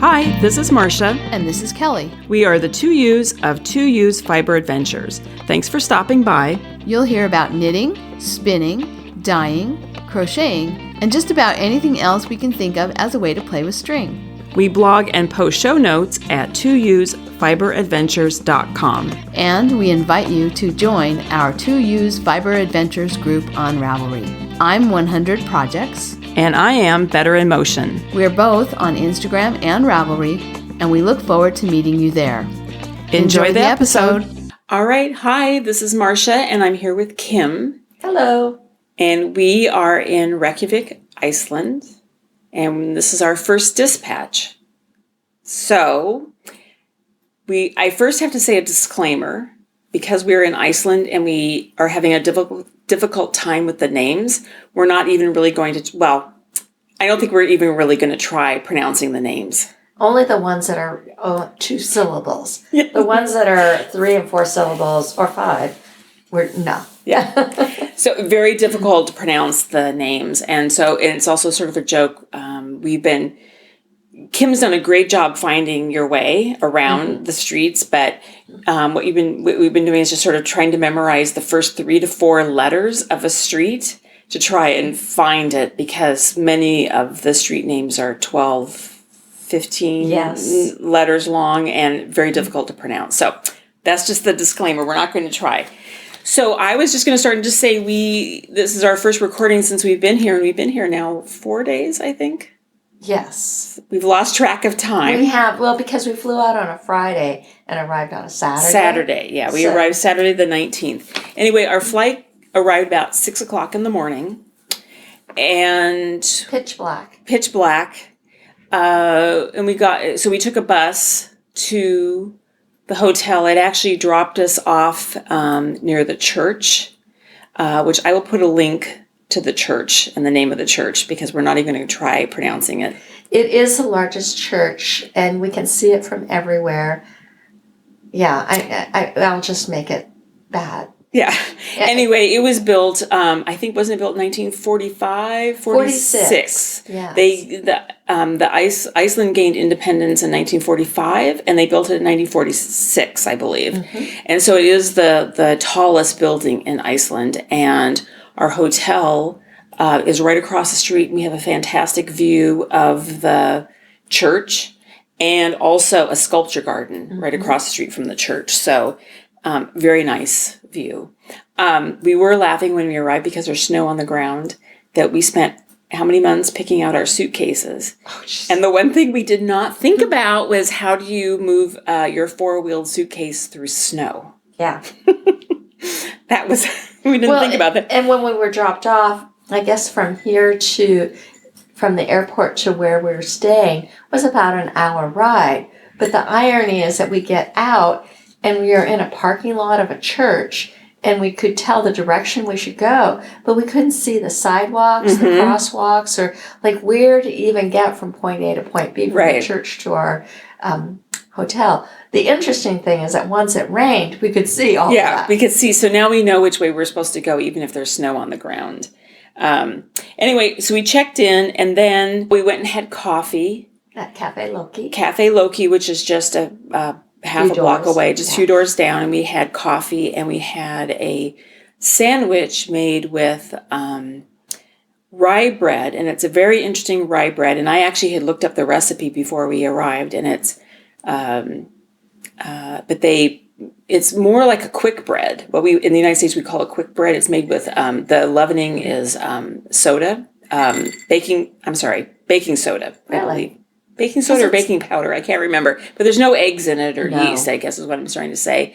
Hi, this is Marsha. And this is Kelly. We are the 2U's of 2U's Fiber Adventures. Thanks for stopping by. You'll hear about knitting, spinning, dyeing, crocheting, and just about anything else we can think of as a way to play with string. We blog and post show notes at 2usfiberadventures.com. And we invite you to join our 2U's Fiber Adventures group on Ravelry. I'm 100 Projects. And I am Better in Motion. We're both on Instagram and Ravelry, and we look forward to meeting you there. Enjoy the episode. All right. Hi, this is Marsha, and I'm here with Kim. Hello. And we are in Rekjavik, Iceland. And this is our first dispatch. So, I first have to say a disclaimer. Because we're in Iceland and we are having a difficult time with the names, we're not even really going to, I don't think we're even really going to try pronouncing the names. Only the ones that are 2 syllables. Yeah. The ones that are 3 and 4 syllables or 5, no. Yeah. So very difficult to pronounce the names. And it's also sort of a joke. Kim's done a great job finding your way around the streets, but what we've been doing is just sort of trying to memorize the first 3 to 4 letters of a street to try and find it, because many of the street names are 12, 15 letters long and very difficult to pronounce. So that's just the disclaimer. We're not going to try. So I was just going to start and just say this is our first recording since we've been here, and we've been here now 4 days, I think. Yes. We've lost track of time. We have, because we flew out on a Friday and arrived on a Saturday. Saturday, yeah. We arrived Saturday the 19th. Anyway, our flight arrived about 6 o'clock in the morning. And... Pitch black. And we took a bus to the hotel. It actually dropped us off near the church, which I will put a link to the church and the name of the church, because we're not even going to try pronouncing it. It is the largest church, and we can see it from everywhere. Yeah, I'll just make it bad. Yeah. Anyway, it was built, I think, wasn't it built in 1945? 46. Yeah. Iceland gained independence in 1945, and they built it in 1946, I believe. Mm-hmm. And so it is the tallest building in Iceland, and our hotel is right across the street. We have a fantastic view of the church and also a sculpture garden right across the street from the church. So very nice view. We were laughing when we arrived because there's snow on the ground that we spent how many months picking out our suitcases. Oh, and the one thing we did not think about was, how do you move your 4-wheeled suitcase through snow? Yeah. We didn't think about that. And when we were dropped off, I guess from the airport to where we were staying was about an hour ride. But the irony is that we get out and we are in a parking lot of a church, and we could tell the direction we should go, but we couldn't see the sidewalks, the crosswalks, or like where to even get from point A to point B from the church to our hotel. The interesting thing is that once it rained, we could see all of that. Yeah, we could see. So now we know which way we're supposed to go, even if there's snow on the ground. Anyway, so we checked in, and then we went and had coffee. At Cafe Loki. Cafe Loki, which is just a half a block away, just a few doors down. And we had coffee, and we had a sandwich made with rye bread. And it's a very interesting rye bread. And I actually had looked up the recipe before we arrived, and it's... it's more like a quick bread. What we in the United States we call a quick bread. It's made with the leavening is soda, baking soda. Really? I believe baking soda or baking powder. I can't remember, but there's no eggs in it or yeast, I guess is what I'm trying to say.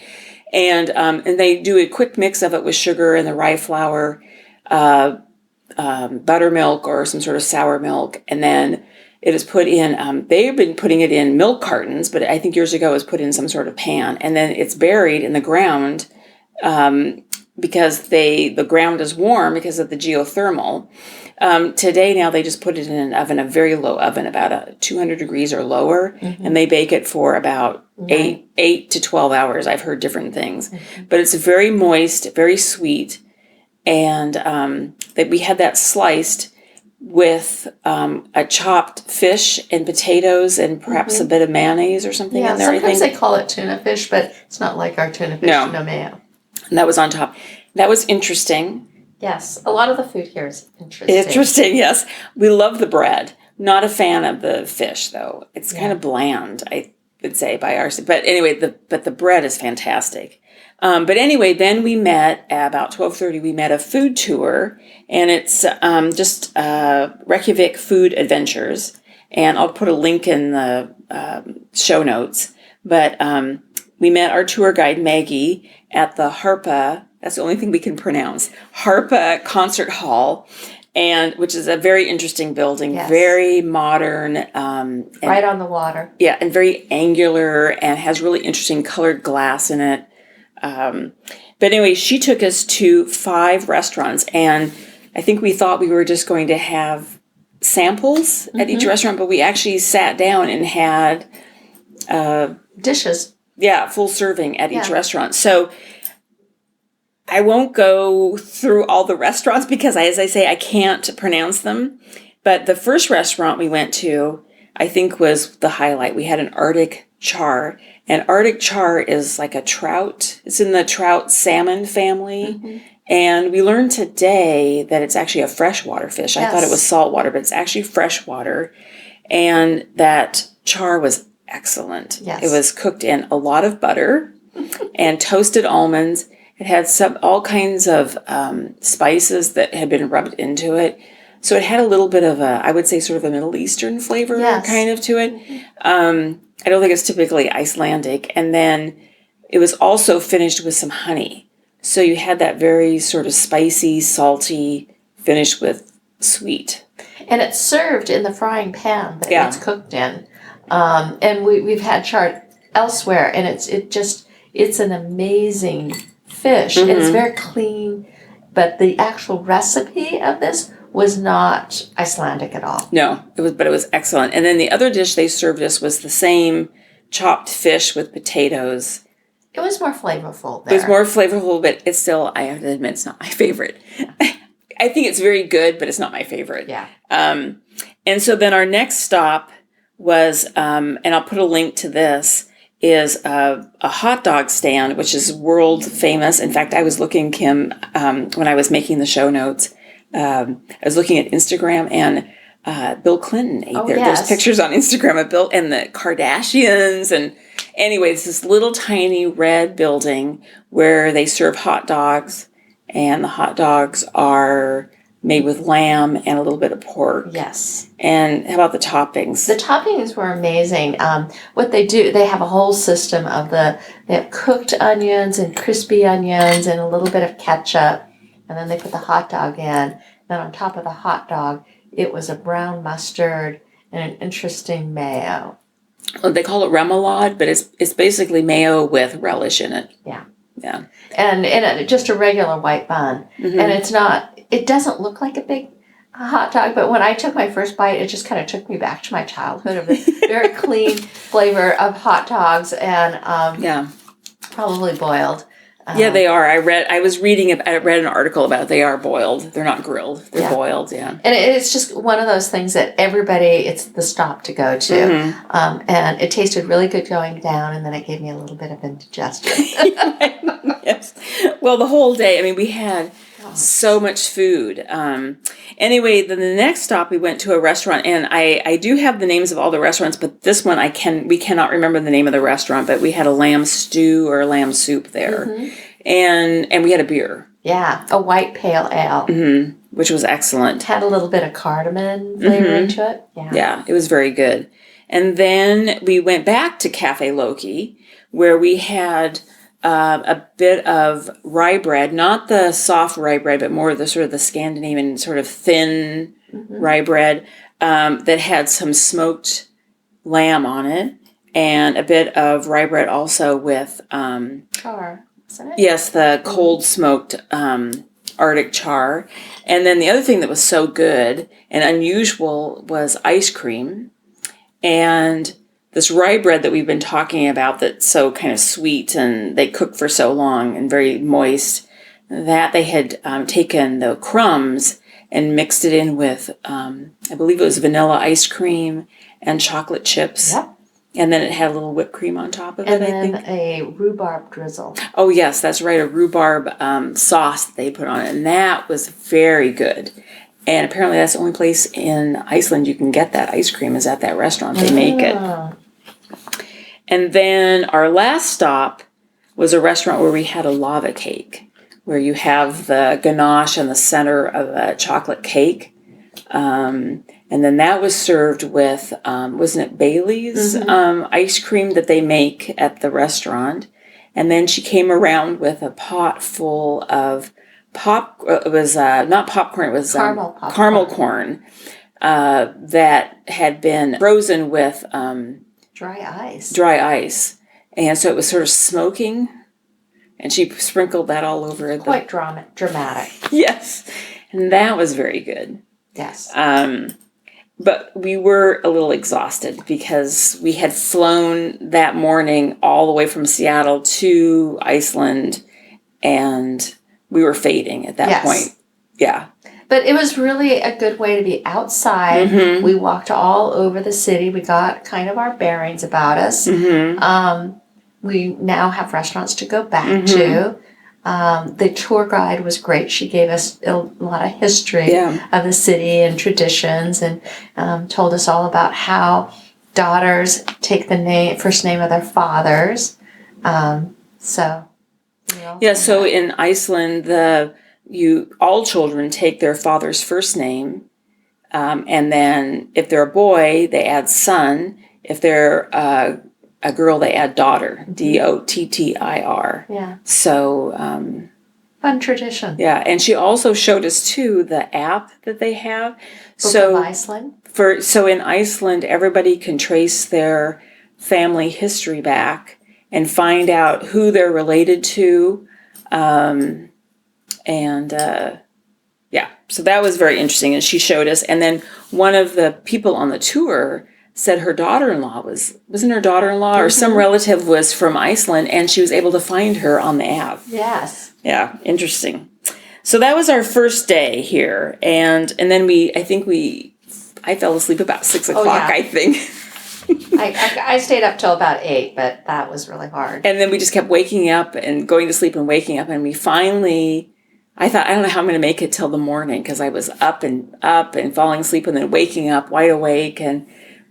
And they do a quick mix of it with sugar and the rye flour, buttermilk or some sort of sour milk, and then it is put in, they've been putting it in milk cartons, but I think years ago it was put in some sort of pan. And then it's buried in the ground because the ground is warm because of the geothermal. Today now they just put it in an oven, a very low oven, about 200 degrees or lower, and they bake it for about 8 to 12 hours. I've heard different things. But it's very moist, very sweet. And that we had that sliced. with a chopped fish and potatoes and perhaps a bit of mayonnaise or something in there. Sometimes they call it tuna fish, but it's not like our tuna fish, no mayo. And that was on top. That was interesting. Yes, a lot of the food here is interesting. Interesting, yes. We love the bread. Not a fan of the fish, though. It's kind of bland, I would say, by our... But anyway, the bread is fantastic. But anyway, then we met at about 12:30. We met a food tour, and it's just Rekjavik Food Adventures. And I'll put a link in the show notes. But we met our tour guide, Maggie, at the Harpa... That's the only thing we can pronounce. Harpa Concert Hall, and which is a very interesting building, very modern. Right on the water. Yeah, and very angular and has really interesting colored glass in it. But anyway, she took us to 5 restaurants, and I think we thought we were just going to have samples at each restaurant, but we actually sat down and had... dishes. Yeah, full serving at each restaurant. So... I won't go through all the restaurants because, as I say, I can't pronounce them. But the first restaurant we went to, I think, was the highlight. We had an Artic Char. And Artic Char is like a trout. It's in the trout salmon family. And we learned today that it's actually a freshwater fish. I thought it was saltwater, but it's actually freshwater. And that char was excellent. Yes. It was cooked in a lot of butter and toasted almonds. It had all kinds of spices that had been rubbed into it. So it had a little bit of I would say sort of a Middle Eastern flavor kind of to it. I don't think it's typically Icelandic. And then it was also finished with some honey. So you had that very sort of spicy, salty, finished with sweet. And it's served in the frying pan that it's cooked in. And we've had char elsewhere, and it's an amazing fish. It's very clean, but the actual recipe of this was not Icelandic at all. No, but it was excellent. And then the other dish they served us was the same chopped fish with potatoes. It was more flavorful there. It was more flavorful, but it's still, I have to admit, it's not my favorite. I think it's very good, but it's not my favorite. Yeah. And so then our next stop was, and I'll put a link to this, is a hot dog stand, which is world famous. In fact, I was looking, Kim, when I was making the show notes, I was looking at Instagram, and Bill Clinton ate there. There's pictures on Instagram of Bill and the Kardashians. And anyway, it's this little tiny red building where they serve hot dogs, and the hot dogs are made with lamb and a little bit of pork. Yes. And how about the toppings? The toppings were amazing. What they do, they have a whole system of they have cooked onions and crispy onions and a little bit of ketchup. And then they put the hot dog in. Then on top of the hot dog, it was a brown mustard and an interesting mayo. Well, they call it remoulade, but it's basically mayo with relish in it. Yeah. Yeah. And just a regular white bun. And it doesn't look like a big hot dog, but when I took my first bite, it just kind of took me back to my childhood of the very clean flavor of hot dogs and probably boiled. Yeah, they are. I read an article about it. They are boiled. They're not grilled. They're boiled, And it's just one of those things that it's the stop to go to. And it tasted really good going down, and then it gave me a little bit of indigestion. Yes. Well, the whole day, we had so much food. Anyway, then the next stop, we went to a restaurant, and I do have the names of all the restaurants, but this one we cannot remember the name of the restaurant, but we had a lamb stew or a lamb soup there. And we had a beer. Yeah, a white pale ale. Which was excellent. Had a little bit of cardamom flavor into it. Yeah, it was very good. And then we went back to Cafe Loki, where we had a bit of rye bread, not the soft rye bread, but more the sort of the Scandinavian sort of thin rye bread that had some smoked lamb on it, and a bit of rye bread also with char, isn't it? Yes, the cold smoked Artic Char. And then the other thing that was so good and unusual was ice cream, and this rye bread that we've been talking about that's so kind of sweet and they cook for so long and very moist, that they had taken the crumbs and mixed it in with, I believe it was vanilla ice cream and chocolate chips. Yep. And then it had a little whipped cream on top of it, And I then think. a rhubarb drizzle. Oh, yes, that's right. A rhubarb sauce that they put on it. And that was very good. And apparently that's the only place in Iceland you can get that ice cream is at that restaurant. They make it. And then our last stop was a restaurant where we had a lava cake, where you have the ganache in the center of a chocolate cake. And then that was served with, wasn't it Bailey's ice cream that they make at the restaurant. And then she came around with a pot full of it was not popcorn, it was caramel corn that had been frozen with dry ice. And so it was sort of smoking. And she sprinkled that all over. Quite dramatic. Yes. And that was very good. Yes. But we were a little exhausted because we had flown that morning all the way from Seattle to Iceland, and we were fading at that point. Yeah. But it was really a good way to be outside. Mm-hmm. We walked all over the city. We got kind of our bearings about us. Mm-hmm. We now have restaurants to go back to. The tour guide was great. She gave us a lot of history of the city and traditions, and told us all about how daughters take the first name of their fathers. So in Iceland, all children take their father's first name, and then if they're a boy, they add son. If they're a girl, they add daughter, Dottir. Yeah. So fun tradition. Yeah, and she also showed us too the app that they have. Book of Iceland. So in Iceland, everybody can trace their family history back and find out who they're related to, so that was very interesting. And she showed us, and then one of the people on the tour said her daughter-in-law wasn't her daughter-in-law or some relative was from Iceland, and she was able to find her on the app. Yes. Yeah, interesting. So that was our first day here, and then I fell asleep about 6 o'clock, I think. I stayed up till about 8, but that was really hard. And then we just kept waking up and going to sleep and waking up, and we finally, I thought, I don't know how I'm going to make it till the morning, because I was up and falling asleep and then waking up wide awake, and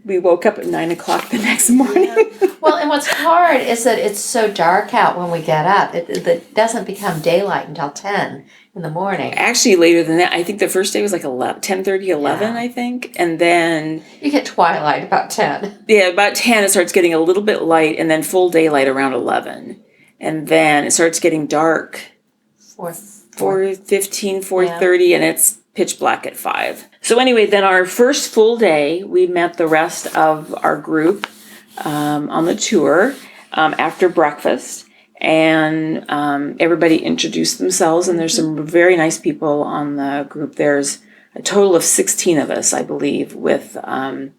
we woke up at 9 o'clock the next morning. Yeah. Well, and what's hard is that it's so dark out when we get up. It doesn't become daylight until 10 in the morning. Actually, later than that. I think the first day was like 10:30, 11, I think. And then you get twilight about 10. Yeah, about 10 it starts getting a little bit light, and then full daylight around 11. And then it starts getting dark. 4:15, 4:30, and it's pitch black at 5. So anyway, then our first full day, we met the rest of our group on the tour after breakfast, and everybody introduced themselves, and there's some very nice people on the group. There's a total of 16 of us, I believe, with a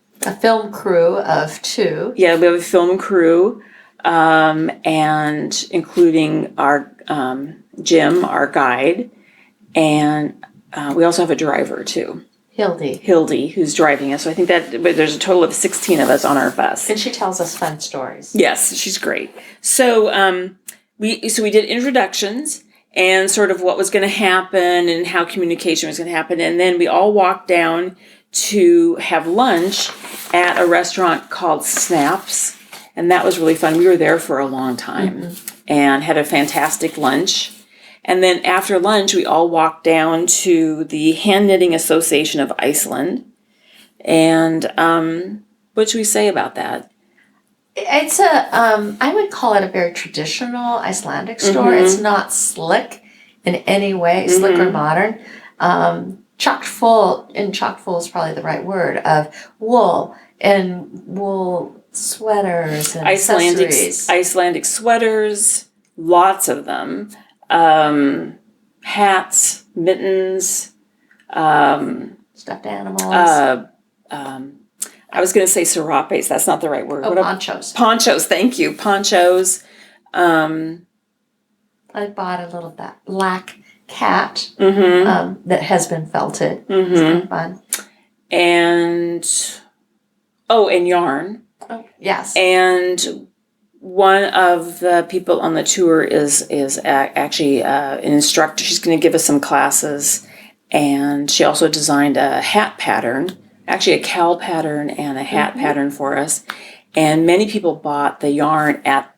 film crew of 2. Yeah, we have a film crew, and including our Jim, our guide, and we also have a driver, too. Hildy, who's driving us. So I think that there's a total of 16 of us on our bus. And she tells us fun stories. Yes, she's great. So we did introductions and sort of what was going to happen and how communication was going to happen. And then we all walked down to have lunch at a restaurant called Snaps. And that was really fun. We were there for a long time and had a fantastic lunch. And then after lunch, we all walked down to the Handknitting Association of Iceland. And what should we say about that? It's I would call it a very traditional Icelandic store. It's not slick in any way, slick or modern. Chock full is probably the right word, of wool sweaters and accessories. Icelandic sweaters, lots of them. Hats, mittens, stuffed animals. I was going to say serapes. That's not the right word. Ponchos. Ponchos. Thank you. Ponchos. I bought a little black cat that has been felted. It's kind of fun. And yarn. Oh, yes. And one of the people on the tour is actually an instructor. She's going to give us some classes, and she also designed a hat pattern, actually a cowl pattern and a hat pattern for us. And many people bought the yarn at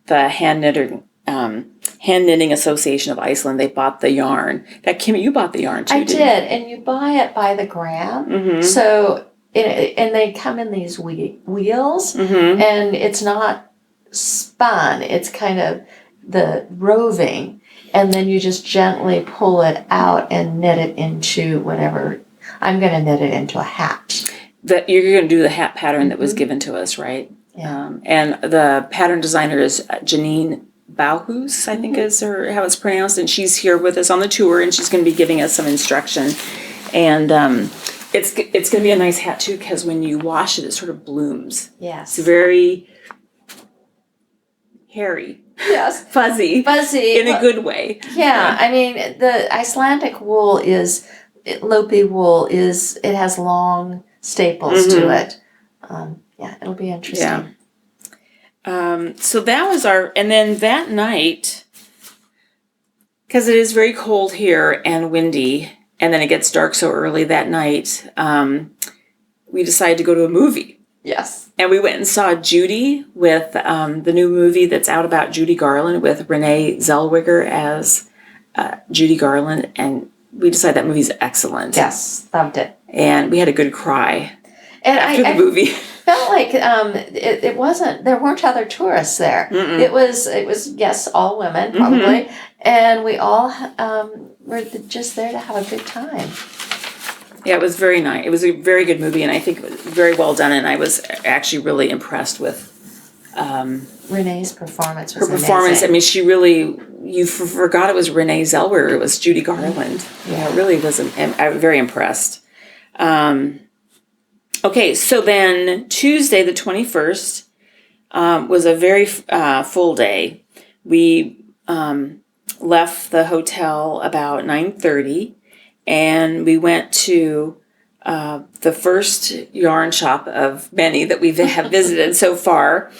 the Hand Knitting Association of Iceland. They bought the yarn. That Kim, you bought the yarn too. I did, and you buy it by the gram. So, and they come in these wheels, and it's not spun. It's kind of the roving, and then you just gently pull it out and knit it into whatever. I'm going to knit it into a hat. That you're going to do the hat pattern that was given to us, right? Yeah. And the pattern designer is Janine Bajus, I think is how it's pronounced, and she's here with us on the tour, and she's going to be giving us some instruction. And it's going to be a nice hat too, because when you wash it, it sort of blooms. Yes. It's very hairy. Yes. Fuzzy in a good way. Yeah, I mean the Icelandic wool is Lopi wool it has long staples to it. Yeah, it'll be interesting. Yeah. So that was and then that night, because it is very cold here and windy, and then it gets dark so early that night, we decided to go to a movie. Yes. And we went and saw Judy with the new movie that's out about Judy Garland with Renee Zellweger as Judy Garland, and we decided that movie's excellent. Yes, loved it. And we had a good cry after the movie. Felt like it wasn't. There weren't other tourists there. It was yes, all women probably, and we all were just there to have a good time. Yeah, it was very nice. It was a very good movie, and I think it was very well done. And I was actually really impressed with Renee's performance. Was her performance. amazing. I mean, she really you forgot it was Renee Zellweger. It was Judy Garland. Yeah, it really was. I'm very impressed. Okay, so then Tuesday the 21st was a very full day. We left the hotel about 9:30, and we went to the first yarn shop of many that we have visited so far.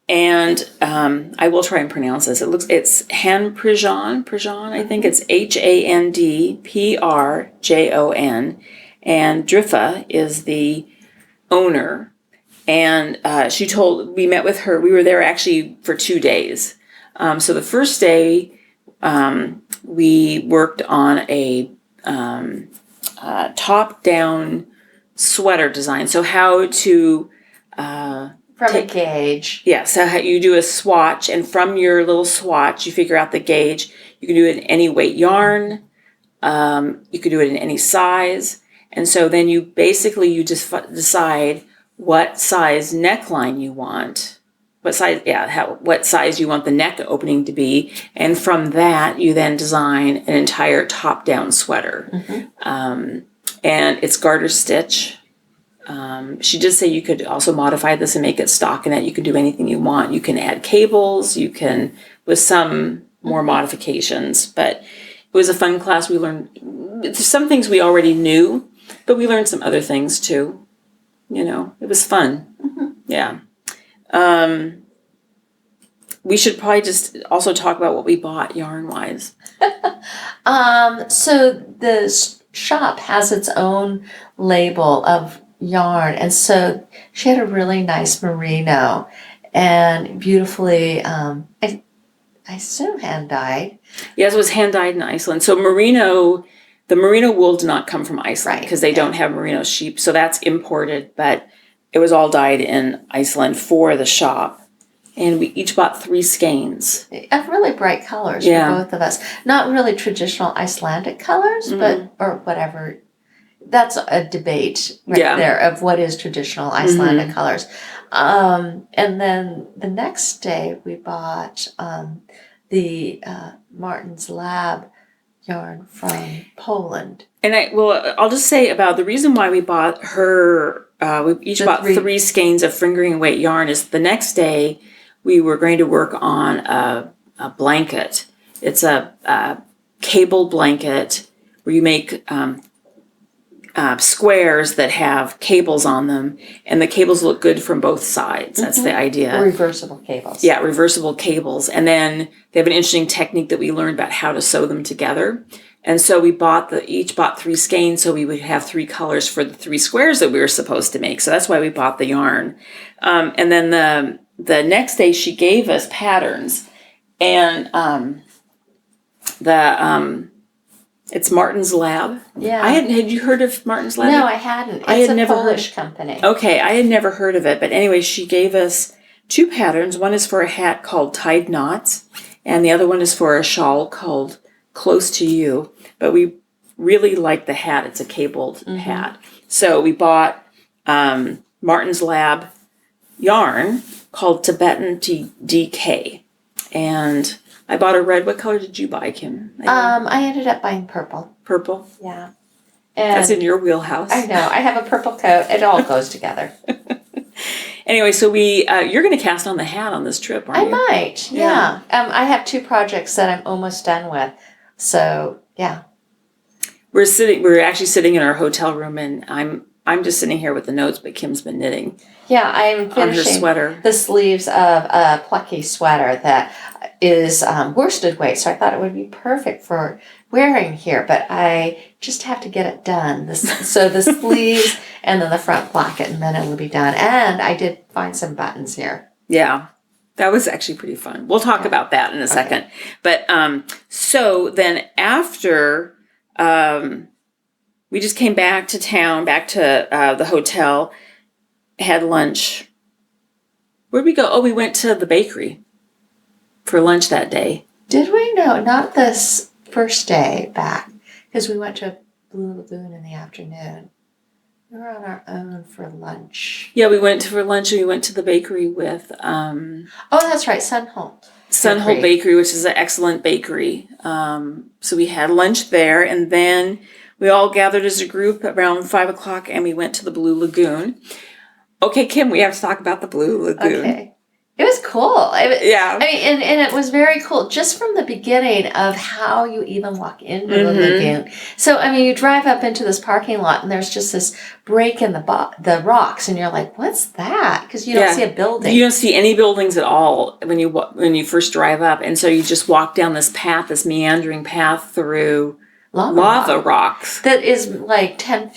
And I will try and pronounce this. It's Handprjon. I think it's Handprjon. And Drifa is the owner. And we met with her. We were there actually for 2 days. So the first day, we worked on a top-down sweater design. So how to from a gauge. Yeah, so how you do a swatch, and from your little swatch, you figure out the gauge. You can do it in any weight yarn. You can do it in any size. And so then you just decide what size neckline you want. What size you want the neck opening to be. And from that, you then design an entire top-down sweater. And it's garter stitch. She did say you could also modify this and make it stockinette. You can do anything you want. You can add cables. You can, with some more modifications. But it was a fun class. We learned some things we already knew, but we learned some other things too. It was fun. Yeah. We should probably just also talk about what we bought yarn-wise. So the shop has its own label of yarn, and so she had a really nice merino and beautifully I assume hand dyed. Yes, it was hand dyed in Iceland. So the merino wool did not come from Iceland because they don't have merino sheep, so that's imported, but it was all dyed in Iceland for the shop. And we each bought 3 skeins. Of really bright colors for both of us. Not really traditional Icelandic colors, but or whatever. That's a debate there of what is traditional Icelandic colors. And then the next day we bought the Martin's Lab yarn from Poland. And I'll just say about the reason why we bought her, we each bought 3 skeins of fingering weight yarn is the next day we were going to work on a blanket. It's a cable blanket where you make squares that have cables on them, and the cables look good from both sides. That's the idea. Reversible cables. Yeah, reversible cables. And then they have an interesting technique that we learned about how to sew them together. And so we each bought 3 skeins, so we would have 3 colors for the 3 squares that we were supposed to make. So that's why we bought the yarn. And then the next day she gave us patterns, and it's Martin's Lab. Yeah. Had you heard of Martin's Lab? No, I hadn't. It's a Polish company. Okay, I had never heard of it. But anyway, she gave us 2 patterns. One is for a hat called Tied Knots, and the other one is for a shawl called Close to You. But we really like the hat. It's a cabled hat. So we bought Martin's Lab yarn called Tibetan DK. And I bought a red. What color did you buy, Kim? I ended up buying purple. Purple? Yeah. And that's in your wheelhouse. I know. I have a purple coat. It all goes together. Anyway, so you're going to cast on the hat on this trip, aren't you? I might, yeah. I have 2 projects that I'm almost done with. So, yeah. We're actually sitting in our hotel room, and I'm just sitting here with the notes, but Kim's been knitting. Yeah, I'm finishing on her sweater. The sleeves of a plucky sweater that is worsted weight, so I thought it would be perfect for wearing here, but I just have to get it done. So the sleeves and then the front placket, and then it will be done. And I did find some buttons here. Yeah, that was actually pretty fun. We'll talk about that in a second. But so then after we just came back to town, back to the hotel, had lunch. Where'd we go? Oh, we went to the bakery for lunch that day. Did we? No, not this first day back, because we went to Blue Lagoon in the afternoon. We were on our own for lunch. Yeah, we went for lunch, and we went to the bakery with... oh, that's right, Sunholt. Sunholt Bakery, which is an excellent bakery. So we had lunch there, and then we all gathered as a group around 5 o'clock, and we went to the Blue Lagoon. Okay, Kim, we have to talk about the Blue Lagoon. Okay. It was cool. Yeah. I mean, and it was very cool just from the beginning of how you even walk into the lagoon. So, I mean, you drive up into this parking lot and there's just this break in the rocks and you're like, what's that? Because you don't see a building. You don't see any buildings at all when you first drive up. And so you just walk down this path, this meandering path through lava rocks. That is like 10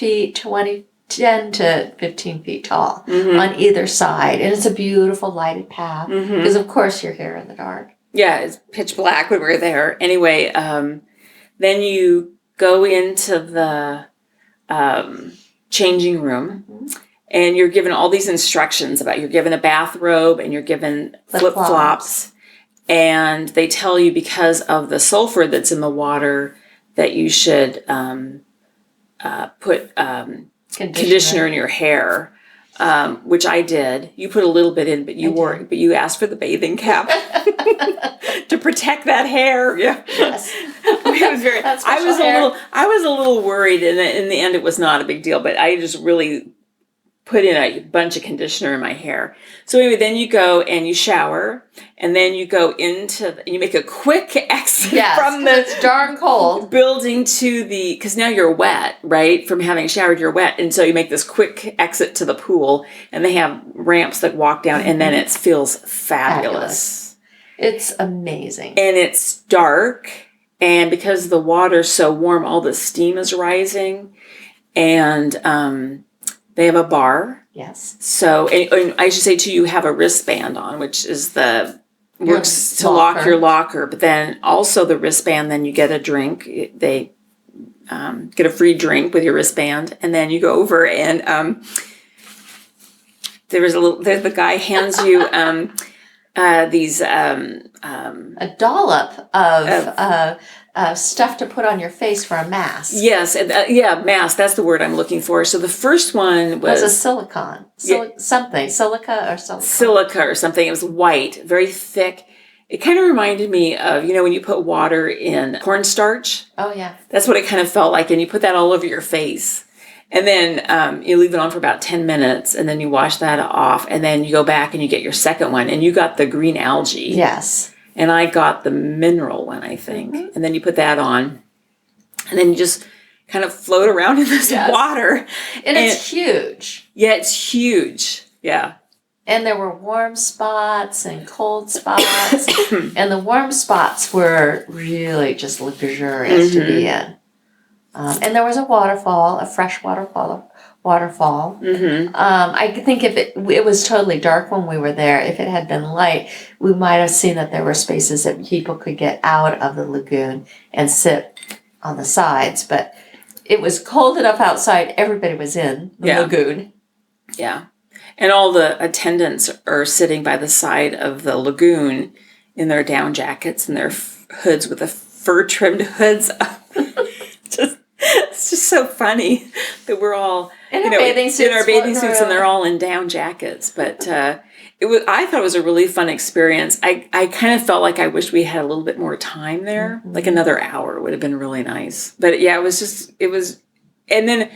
to 15 feet tall on either side. And it's a beautiful lighted path because, of course, you're here in the dark. Yeah, it's pitch black when we're there. Anyway, then you go into the changing room and you're given all these instructions you're given a bathrobe and you're given flip-flops. And they tell you because of the sulfur that's in the water that you should put... conditioner in your hair, which I did. You put a little bit in, but you asked for the bathing cap to protect that hair. Yeah, yes. I was a little worried, and in the end, it was not a big deal. But I just really put in a bunch of conditioner in my hair. So anyway, then you go and you shower, and then you go you make a quick exit from the it's darn cold building to because now you're wet, right? From having showered, you're wet. And so you make this quick exit to the pool, and they have ramps that walk down, and then it feels fabulous. It's amazing. And it's dark, and because the water's so warm, all the steam is rising, and they have a bar. Yes. So, and I should say too, you have a wristband on, which is works to lock your locker. But then also the wristband, then you get a drink. They get a free drink with your wristband, and then you go over and the guy hands you these a dollop of stuff to put on your face for a mask. Yes, mask. That's the word I'm looking for. So the first one was a silicone, silica or something. Silica or something. It was white, very thick. It kind of reminded me of, when you put water in cornstarch. Oh, yeah. That's what it kind of felt like, and you put that all over your face. And then you leave it on for about 10 minutes, and then you wash that off, and then you go back and you get your second one, and you got the green algae. Yes. And I got the mineral one, I think. And then you put that on. And then you just kind of float around in this water. And it's huge. Yeah, it's huge. Yeah. And there were warm spots and cold spots. And the warm spots were really just luxurious to be in. And there was a waterfall, a fresh waterfall. I think if it was totally dark when we were there, if it had been light, we might have seen that there were spaces that people could get out of the lagoon and sit on the sides. But it was cold enough outside, everybody was in the lagoon. Yeah. And all the attendants are sitting by the side of the lagoon in their down jackets and their hoods with the fur-trimmed hoods. It's just so funny that we're all in our bathing suits, and they're all in down jackets. But I thought it was a really fun experience. I kind of felt like I wish we had a little bit more time there, like another hour would have been really nice. But yeah, and then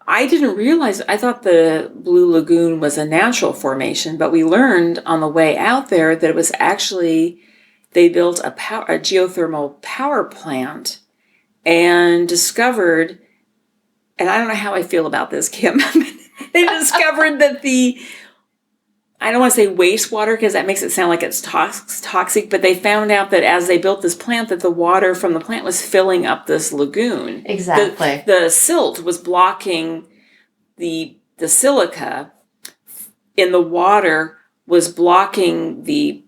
I didn't realize, I thought the Blue Lagoon was a natural formation, but we learned on the way out there that it was actually, they built a geothermal power plant and discovered, and I don't know how I feel about this, Kim, they discovered that I don't want to say wastewater because that makes it sound like it's toxic, but they found out that as they built this plant that the water from the plant was filling up this lagoon. Exactly. The silt was blocking the silica in the water was blocking the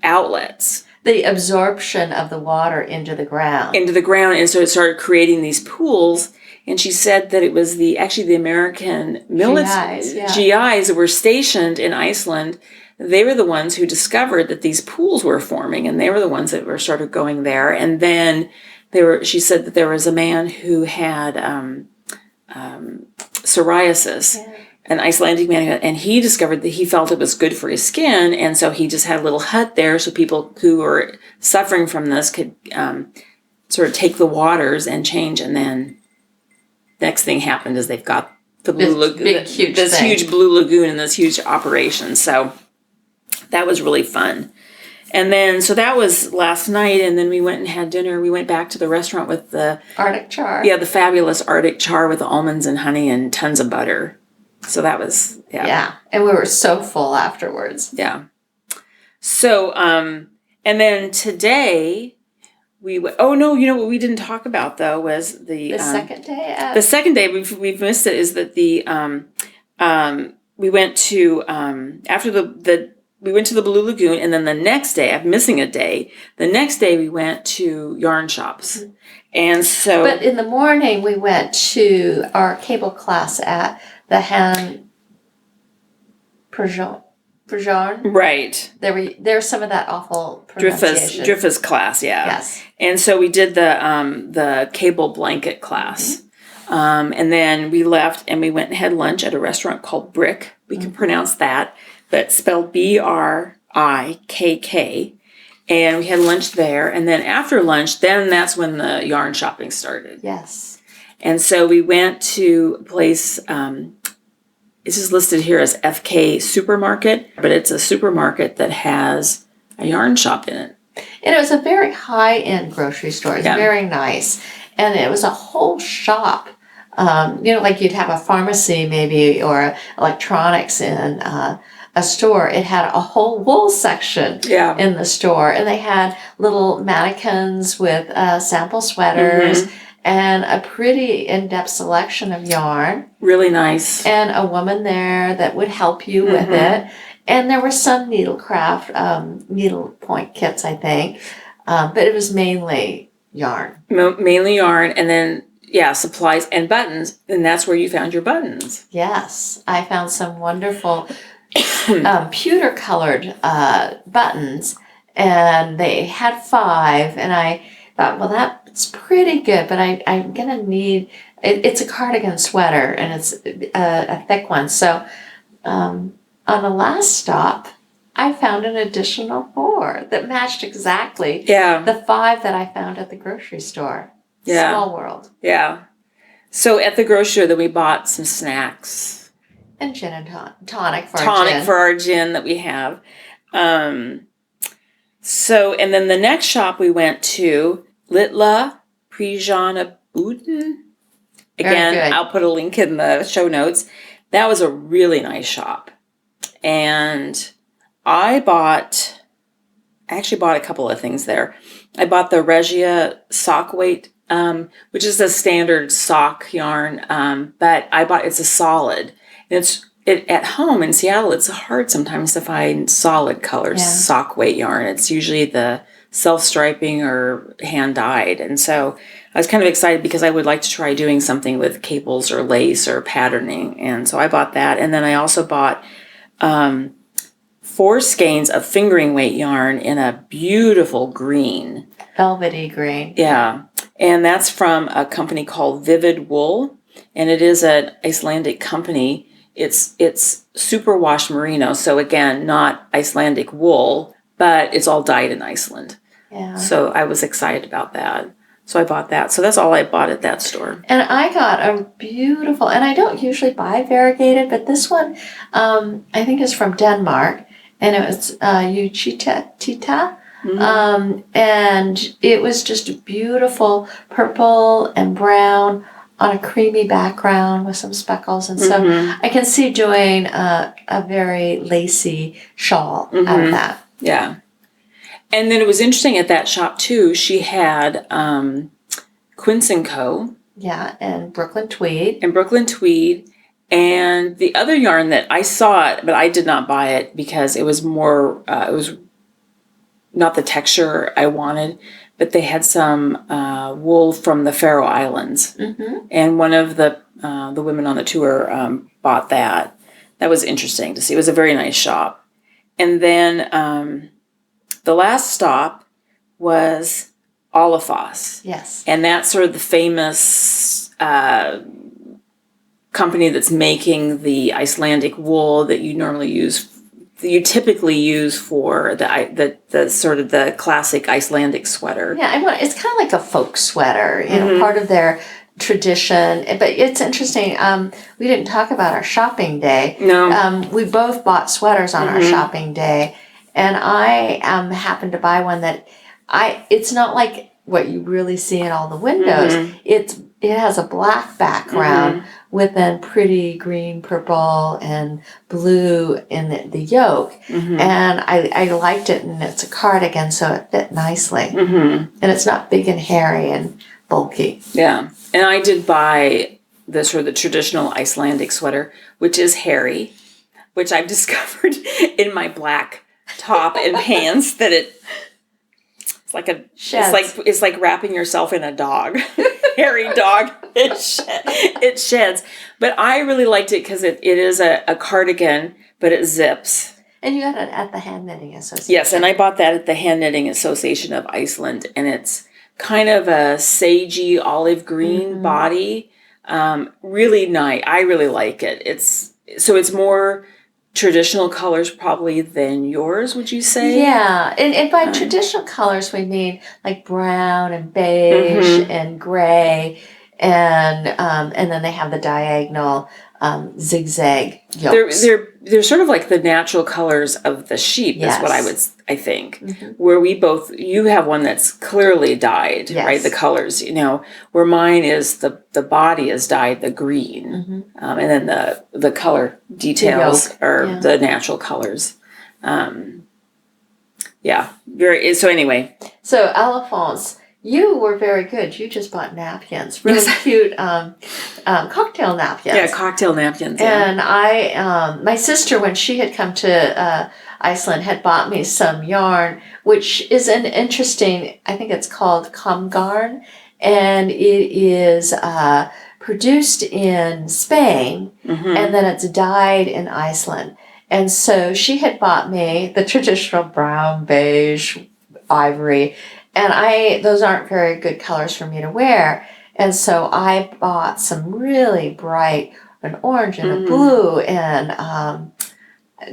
outlets. The absorption of the water into the ground. And so it started creating these pools. And she said that it was the American military GIs that were stationed in Iceland. They were the ones who discovered that these pools were forming, and they were the ones that were started going there. And then she said that there was a man who had psoriasis, an Icelandic man, and he discovered that he felt it was good for his skin, and so he just had a little hut there so people who were suffering from this could sort of take the waters and change. And then next thing happened is they've got the blue lagoon, this huge blue lagoon and this huge operation. So that was really fun. And then, so that was last night, and then we went and had dinner. We went back to the restaurant with the Artic Char. Yeah, the fabulous Artic Char with almonds and honey and tons of butter. So that was, Yeah, and we were so full afterwards. Yeah. So, and then today, oh no, you know what we didn't talk about though was the second day. The second day we've missed it is that we went to we went to the Blue Lagoon, and then the next day, I'm missing a day. The next day we went to yarn shops, and so. But in the morning we went to our cable class at the Handprjon. Right. There's some of that awful pronunciation. Driffa's class, yeah. Yes. And so we did the cable blanket class. And then we left and we went and had lunch at a restaurant called Brick. We can pronounce that, but spelled Brikk. And we had lunch there. And then after lunch, then that's when the yarn shopping started. Yes. And so we went to a place, this is listed here as FK Supermarket, but it's a supermarket that has a yarn shop in it. And it was a very high-end grocery store. It's very nice. And it was a whole shop. Like you'd have a pharmacy maybe or electronics in a store. It had a whole wool section in the store. And they had little mannequins with sample sweaters. And a pretty in-depth selection of yarn. Really nice. And a woman there that would help you with it. And there were some needlecraft, needlepoint kits, I think. But it was mainly yarn. Mainly yarn. And then, supplies and buttons. And that's where you found your buttons. Yes. I found some wonderful pewter-colored buttons. And they had 5. And I thought, well, that's pretty good, but I'm going to need, it's a cardigan sweater, and it's a thick one. So on the last stop, I found an additional 4 that matched exactly the 5 that I found at the grocery store. Yeah. Small world. Yeah. So at the grocery store, then we bought some snacks. And gin and tonic for our gin. Tonic for our gin that we have. So, and then the next shop we went to, Litla Yarn Shop. Again, I'll put a link in the show notes. That was a really nice shop. And I actually bought a couple of things there. I bought the Regia sock weight, which is a standard sock yarn, but it's a solid. And at home in Seattle, it's hard sometimes to find solid colored sock weight yarn. It's usually the self-striping or hand-dyed. And so I was kind of excited because I would like to try doing something with cables or lace or patterning. And so I bought that. And then I also bought 4 skeins of fingering weight yarn in a beautiful green. Velvety green. Yeah. And that's from a company called Vivid Wool. And it is an Icelandic company. It's superwash merino. So again, not Icelandic wool, but it's all dyed in Iceland. Yeah. So I was excited about that. So I bought that. So that's all I bought at that store. And I got a beautiful, and I don't usually buy variegated, but this one I think is from Denmark. And it was Uchita Tita. And it was just a beautiful purple and brown on a creamy background with some speckles. And so I can see doing a very lacy shawl out of that. Yeah. And then it was interesting at that shop, too. She had Quince & Co. Yeah, and Brooklyn Tweed. And the other yarn that I saw it, but I did not buy it because it was more, it was not the texture I wanted, but they had some wool from the Faroe Islands. And one of the women on the tour bought that. That was interesting to see. It was a very nice shop. And then the last stop was Alafoss. Yes. And that's sort of the famous company that's making the Icelandic wool that you typically use for the sort of the classic Icelandic sweater. Yeah, it's kind of like a folk sweater, part of their tradition. But it's interesting. We didn't talk about our shopping day. No. We both bought sweaters on our shopping day, and I happened to buy one that it's not like what you really see in all the windows. It has a black background with then pretty green, purple, and blue in the yoke. And I liked it, and it's a cardigan, so it fit nicely. And it's not big and hairy and bulky. Yeah. And I did buy the sort of the traditional Icelandic sweater, which is hairy, which I've discovered in my black top and pants that it's like wrapping yourself in a dog. Hairy dog. It sheds. But I really liked it because it is a cardigan, but it zips. And you got it at the Handknitting Association. Yes, and I bought that at the Handknitting Association of Iceland, and it's kind of a sagey olive green body. Really nice. I really like it. It's more traditional colors probably than yours, would you say? Yeah, and by traditional colors we mean like brown and beige and gray, and then they have the diagonal zigzag yolks. They're sort of like the natural colors of the sheep is what I think. Where you have one that's clearly dyed, right? The colors, where mine is the body is dyed the green, and then the color details are the natural colors. So anyway. So Alafoss, you were very good. You just bought napkins, really cute cocktail napkins. Yeah, cocktail napkins. And my sister, when she had come to Iceland, had bought me some yarn, which is an interesting, I think it's called Kamgarn, and it is produced in Spain, and then it's dyed in Iceland. And so she had bought me the traditional brown, beige, ivory, and those aren't very good colors for me to wear. And so I bought some really bright, an orange and a blue and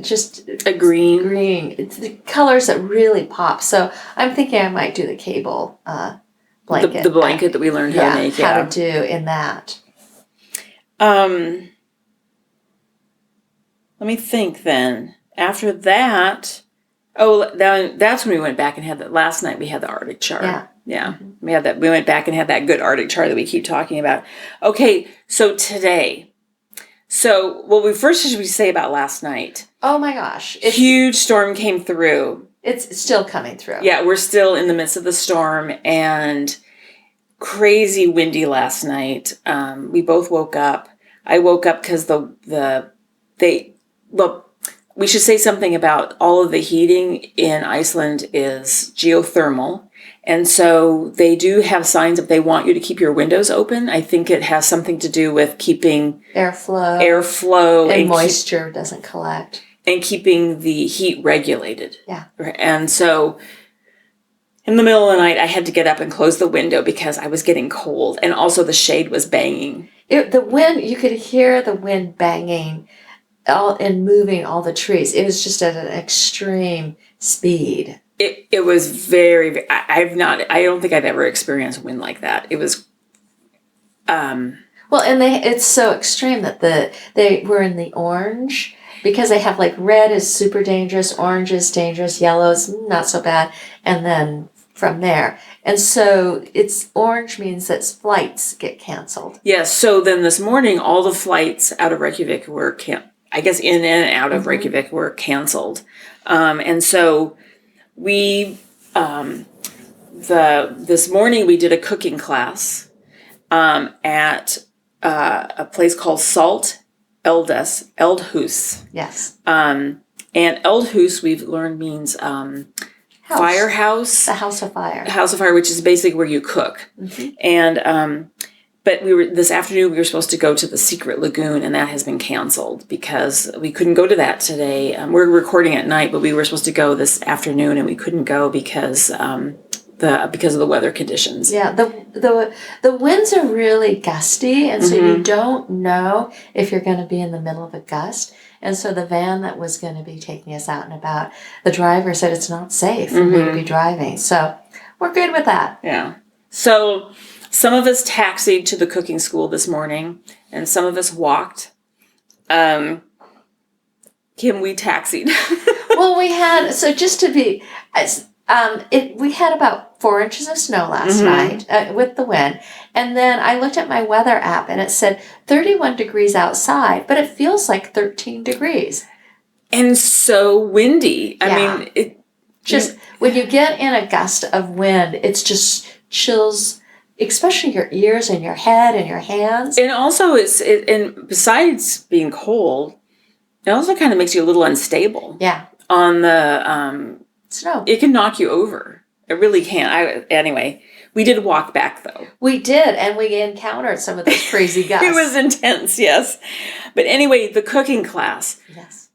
just a green. It's the colors that really pop. So I'm thinking I might do the cable blanket. The blanket that we learned how to make. How to do in that. Let me think then. After that, Oh, that's when we went back and had that. Last night we had the Artic Char. Yeah. Yeah. We had that. We went back and had that good Artic Char that we keep talking about. Okay, so today. So, what we first should we say about last night? Oh my gosh. Huge storm came through. It's still coming through. Yeah, we're still in the midst of the storm and crazy windy last night. We both woke up. I woke up because we should say something about all of the heating in Iceland is geothermal. And so they do have signs if they want you to keep your windows open. I think it has something to do with keeping airflow and moisture doesn't collect. And keeping the heat regulated. Yeah. And so in the middle of the night, I had to get up and close the window because I was getting cold. And also the shade was banging. The wind, you could hear the wind banging and moving all the trees. It was just at an extreme speed. It was very, I don't think I've ever experienced wind like that. It was, well, and it's so extreme that they were in the orange because they have like red is super dangerous, orange is dangerous, yellow is not so bad, and then from there. And so it's orange means that flights get canceled. Yes. So then this morning, all the flights out of Reykjavik were I guess in and out of Reykjavik were canceled. And so we, this morning we did a cooking class, at, a place called Salt Eldhus. Yes. And Eldhus we've learned means, firehouse. The house of fire. House of fire, which is basically where you cook. Mm-hmm. And, but this afternoon we were supposed to go to the Secret Lagoon, and that has been canceled because we couldn't go to that today. We're recording at night, but we were supposed to go this afternoon, and we couldn't go because of the weather conditions. Yeah, the winds are really gusty, and so you don't know if you're going to be in the middle of a gust. And so the van that was going to be taking us out and about, the driver said it's not safe for me to be driving. So we're good with that. Yeah. So some of us taxied to the cooking school this morning, and some of us walked. Kim, we taxied. Well, we had, so just to be, we had about 4 inches of snow last night with the wind. And then I looked at my weather app and it said 31 degrees outside, but it feels like 13 degrees. And so windy. Yeah. I mean, when you get in a gust of wind, it's just chills, especially your ears and your head and your hands. And also, and besides being cold, it also kind of makes you a little unstable. Yeah. On the snow. It can knock you over. It really can. Anyway, we did walk back, though. We did, and we encountered some of those crazy gusts. It was intense, yes. But anyway, the cooking class. Yes.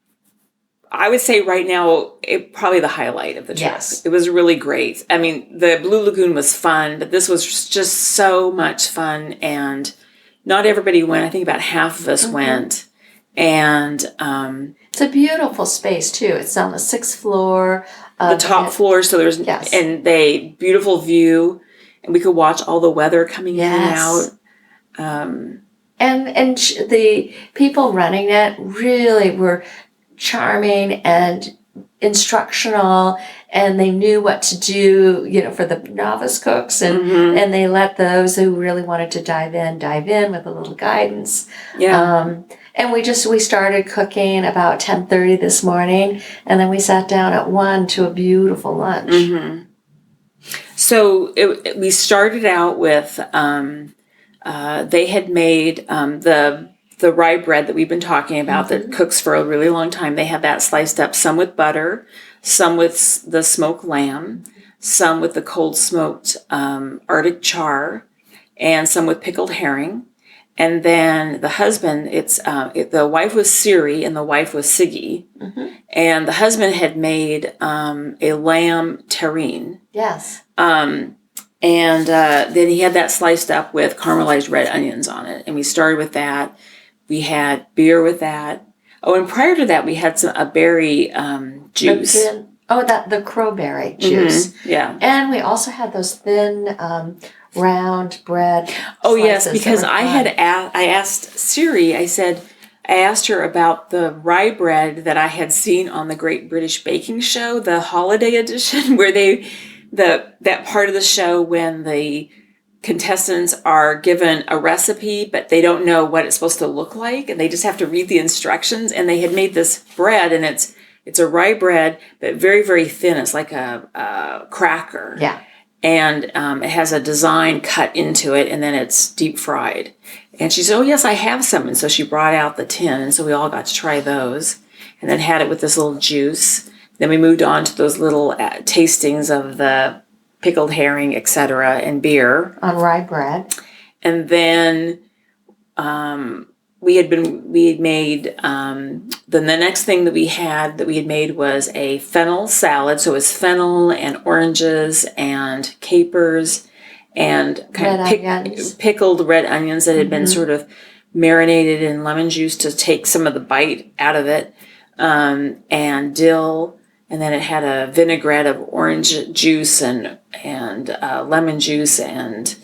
I would say right now, probably the highlight of the trip. Yes. It was really great. I mean, the Blue Lagoon was fun, but this was just so much fun. And not everybody went. I think about half of us went. And it's a beautiful space, too. It's on the 6th floor. The top floor, so there's beautiful view. And we could watch all the weather coming in and out. And the people running it really were charming and instructional, and they knew what to do, for the novice cooks, and they let those who really wanted to dive in with a little guidance. Yeah. And we started cooking about 10:30 this morning, and then we sat down at 1 to a beautiful lunch. Mm-hmm. So we started out with they had made the rye bread that we've been talking about that cooks for a really long time. They had that sliced up, some with butter, some with the smoked lamb, some with the cold smoked Artic Char, and some with pickled herring. And then the husband, the wife was Siri and the wife was Siggy. And the husband had made a lamb terrine. Yes. And then he had that sliced up with caramelized red onions on it. And we started with that. We had beer with that. Oh, and prior to that, we had a berry juice. The crowberry juice. Yeah. And we also had those thin round bread. Oh, yes, because I asked Siri, I said, I asked her about the rye bread that I had seen on the Great British Baking Show, the holiday edition, where that part of the show when the contestants are given a recipe, but they don't know what it's supposed to look like, and they just have to read the instructions. And they had made this bread, and it's a rye bread, but very, very thin. It's like a cracker. Yeah. And it has a design cut into it, and then it's deep fried. And she said, oh, yes, I have some. And so she brought out the tin, and so we all got to try those, and then had it with this little juice. Then we moved on to those little tastings of the pickled herring, etc., and beer. On rye bread. And then we had made, then the next thing that we had made was a fennel salad. So it was fennel and oranges and capers and kind of pickled red onions that had been sort of marinated in lemon juice to take some of the bite out of it, and dill. And then it had a vinaigrette of orange juice and lemon juice and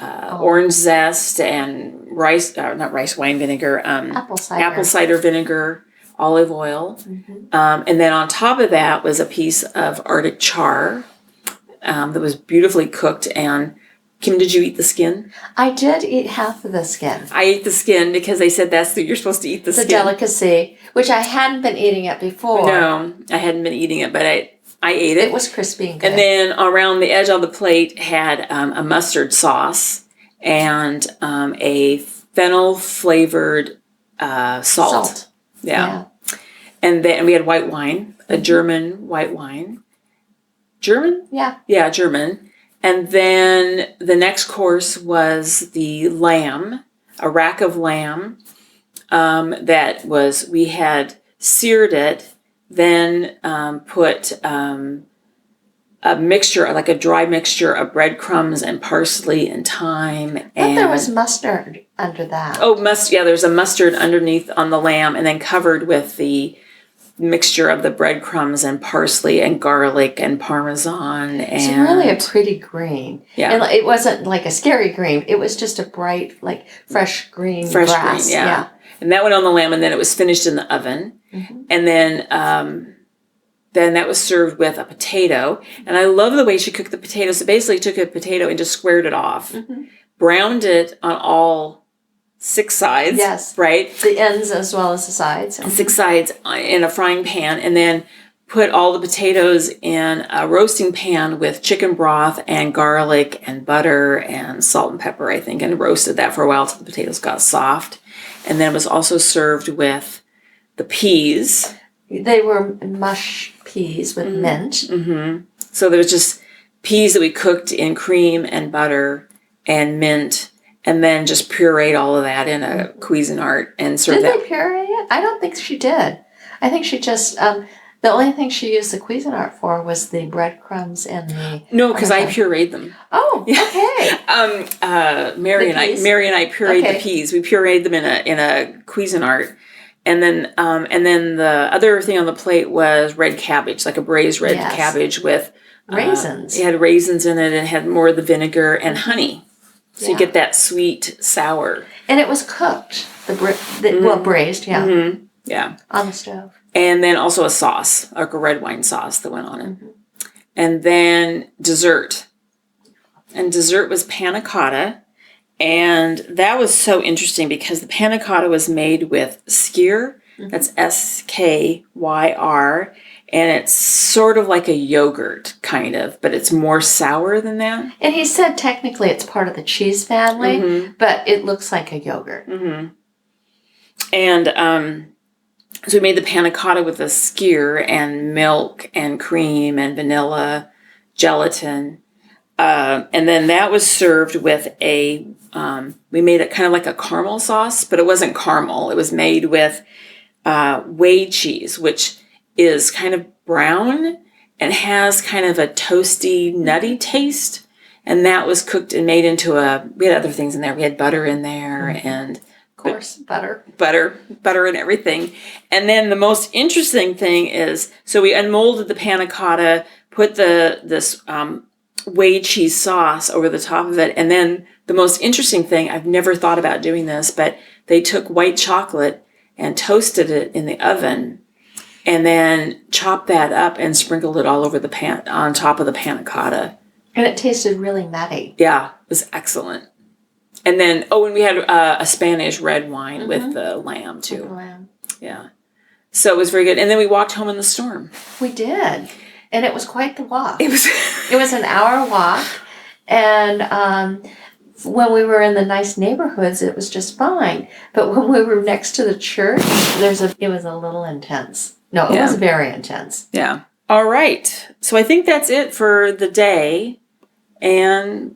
orange zest and wine vinegar, apple cider vinegar, olive oil. And then on top of that was a piece of Artic Char that was beautifully cooked. And Kim, did you eat the skin? I did eat half of the skin. I ate the skin because they said you're supposed to eat the skin. It's a delicacy, which I hadn't been eating it before. No, I hadn't been eeating it, but I ate it. It was crispy and good. And then around the edge of the plate had a mustard sauce and a fennel-flavored salt. Yeah. And then we had white wine, a German white wine. German? Yeah. Yeah, German. And then the next course was the lamb, a rack of lamb we had seared it, then put a mixture, like a dry mixture of breadcrumbs and parsley and thyme. And there was mustard under that. Oh, there's a mustard underneath on the lamb, and then covered with the mixture of the breadcrumbs and parsley and garlic and parmesan. And it's really a pretty green. Yeah. And it wasn't like a scary green. It was just a bright, like fresh green grass. Green, yeah. And that went on the lamb, and then it was finished in the oven. And then that was served with a potato. And I love the way she cooked the potato. So basically took a potato and just squared it off, browned it on all 6 sides. Yes. Right? The ends as well as the sides. 6 sides in a frying pan, and then put all the potatoes in a roasting pan with chicken broth and garlic and butter and salt and pepper, I think, and roasted that for a while till the potatoes got soft. And then it was also served with the peas. They were mush peas with mint. So there was just peas that we cooked in cream and butter and mint, and then just pureed all of that in a Cuisinart and served that. Did they puree it? I don't think she did. I think she just, the only thing she used the Cuisinart for was the breadcrumbs and the... No, because I pureed them. Oh, okay. Mary and I pureed the peas. We pureed them in a Cuisinart. And then the other thing on the plate was red cabbage, like a braised red cabbage with... raisins. It had raisins in it and had more of the vinegar and honey. So you get that sweet, sour. And it was cooked. Braised, yeah. Yeah. On the stove. And then also a sauce, like a red wine sauce that went on it. And then dessert. And dessert was panna cotta. And that was so interesting because the panna cotta was made with skyr. That's Skyr. And it's sort of like a yogurt, kind of, but it's more sour than that. And he said technically it's part of the cheese family, but it looks like a yogurt. And so we made the panna cotta with a skyr and milk and cream and vanilla, gelatin. And then that was served with we made it kind of like a caramel sauce, but it wasn't caramel. It was made with whey cheese, which is kind of brown and has kind of a toasty, nutty taste. And that was cooked and made into we had other things in there. We had butter in there and... Of course, butter and everything. And then the most interesting thing is, so we unmolded the panna cotta, put this whey cheese sauce over the top of it. And then the most interesting thing, I've never thought about doing this, but they took white chocolate and toasted it in the oven, and then chopped that up and sprinkled it all over the pan on top of the panna cotta. And it tasted really nutty. Yeah, it was excellent. And then, and we had a Spanish red wine with the lamb too. With the lamb. Yeah. So it was very good. And then we walked home in the storm. We did. And it was quite the walk. It was It was an hour walk. And when we were in the nice neighborhoods, it was just fine. But when we were next to the church, it was a little intense. No, it was very intense. Yeah. All right. So I think that's it for the day. And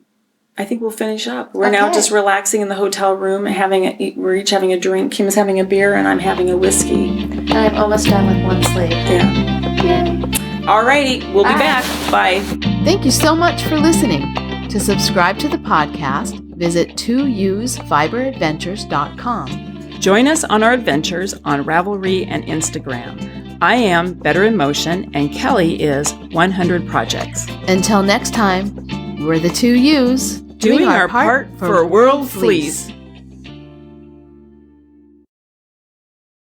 I think we'll finish up. We're now just relaxing in the hotel room, we're each having a drink. Kim is having a beer and I'm having a whiskey. And I'm almost done with one sleeve. Yeah. Yay. All righty. We'll be back. Bye. Thank you so much for listening. To subscribe to the podcast, visit 2usefiberadventures.com. Join us on our adventures on Ravelry and Instagram. I am Better in Motion and Kelly is 100 Projects. Until next time, we're the 2Us Doing our part for World Fleece.